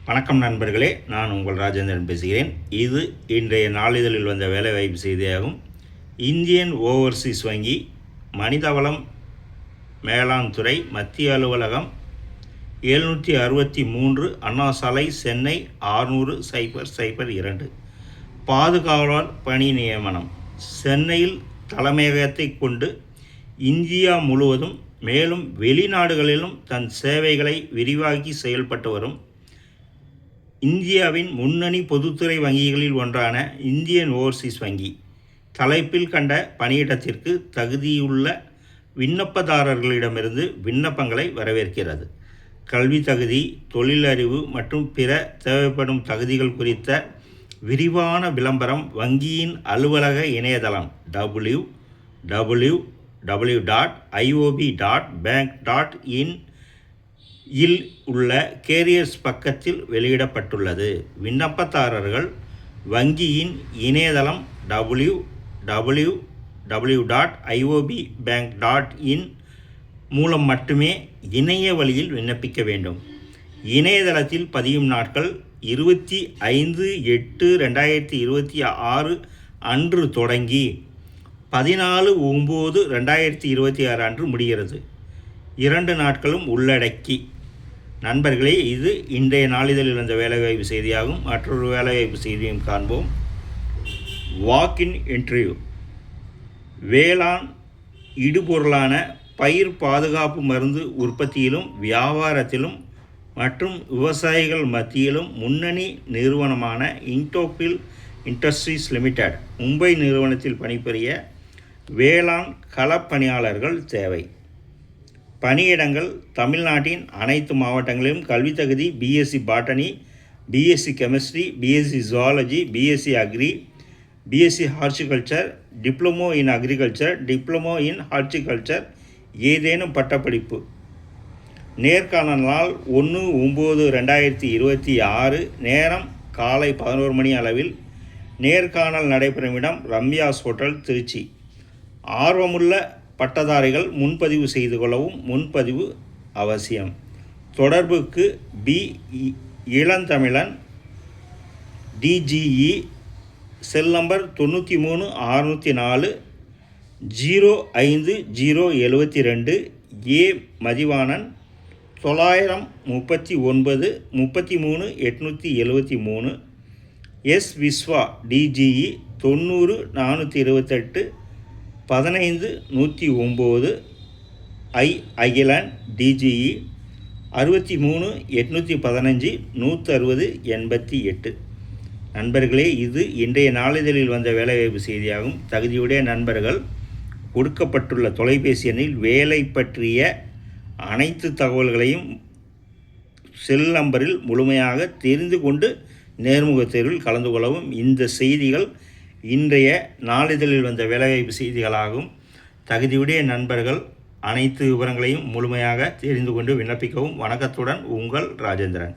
வணக்கம் நண்பர்களே, நான் உங்கள் ராஜேந்திரன் பேசுகிறேன். இது இன்றைய நாளிதழில் வந்த வேலைவாய்ப்பு செய்தியாகும். இந்தியன் ஓவர்சீஸ் வங்கி மனிதவளம் மேலாண் துறை மத்திய அலுவலகம் 763 அண்ணா சாலை, சென்னை 600,002. பாதுகாவலர் பணி நியமனம். சென்னையில் தலைமையகத்தை கொண்டு இந்தியா முழுவதும் மேலும் வெளிநாடுகளிலும் தன் சேவைகளை விரிவாக்கி செயல்பட்டு வரும் இந்தியாவின் முன்னணி பொதுத்துறை வங்கிகளில் ஒன்றான இந்தியன் ஓவர்சீஸ் வங்கி தலைப்பில் கண்ட பணியிடத்திற்கு தகுதியுள்ள விண்ணப்பதாரர்களிடமிருந்து விண்ணப்பங்களை வரவேற்கிறது. கல்வி தகுதி, தொழிலறிவு மற்றும் பிற தேவைப்படும் தகுதிகள் குறித்த விரிவான விளம்பரம் வங்கியின் அலுவலக இணையதளம் www.iob.bank.in இல் உள்ள கேரியர்ஸ் பக்கத்தில் வெளியிடப்பட்டுள்ளது. விண்ணப்பதாரர்கள் வங்கியின் இணையதளம் www.iob.bank.in மூலம் மட்டுமே இணைய வழியில் விண்ணப்பிக்க வேண்டும். இணையதளத்தில் பதியும் நாட்கள் 25/8/2026 அன்று தொடங்கி 14/9/2026 அன்று முடிகிறது. 2 நாட்களும் உள்ளடக்கி. நண்பர்களே, இது இன்றைய நாளிதழில் வந்த வேலைவாய்ப்பு செய்தியாகும். மற்றொரு வேலைவாய்ப்பு செய்தியும் காண்போம். Walk in interview. வேளாண் இடுபொருளான பயிர் பாதுகாப்பு மருந்து உற்பத்தியிலும் வியாபாரத்திலும் மற்றும் விவசாயிகள் மத்தியிலும் முன்னணி நிறுவனமான இண்டோபில் இண்டஸ்ட்ரீஸ் லிமிடெட் மும்பை நிறுவனத்தில் பணிபுரிய வேளாண் களப்பணியாளர்கள் தேவை. பணியிடங்கள் தமிழ்நாட்டின் அனைத்து மாவட்டங்களிலும். கல்வி தகுதி BSc botany, BSc chemistry, BSc zoology, BSc agri, BSc horticulture, diploma in agriculture, diploma in horticulture, ஏதேனும் பட்டப்படிப்பு. நேர்காணல் நாள் 1/9/2026. நேரம் காலை 11 மணி அளவில். நேர்காணல் நடைபெறும் இடம் ரம்யாஸ் ஹோட்டல், திருச்சி. ஆர்வமுள்ள பட்டதாரிகள் முன்பதிவு செய்து கொள்ளவும். முன்பதிவு அவசியம். தொடர்புக்கு P. Ilanthamizhan, DGE, cell number 93 604 05072. A. Mathivanan 939 33 873. S. Vishwa, DGE 90 428 15 109. I. Akilan, DGE 63 815 160 88. நண்பர்களே, இது இன்றைய நாளிதழில் வந்த வேலைவாய்ப்பு செய்தியாகும். தகுதியுடைய நண்பர்கள் கொடுக்கப்பட்டுள்ள தொலைபேசி எண்ணில் வேலை பற்றிய அனைத்து தகவல்களையும் செல் நம்பரில் முழுமையாக தெரிந்து கொண்டு நேர்முகத் தேர்வில் கலந்து கொள்ளவும். இந்த செய்திகள் இன்றைய நாளிதழில் வந்த வேலைவாய்ப்பு செய்திகளாகும். தகுதியுடைய நண்பர்கள் அனைத்து விவரங்களையும் முழுமையாக தெரிந்து கொண்டு விண்ணப்பிக்கவும். வணக்கத்துடன் உங்கள் ராஜேந்திரன்.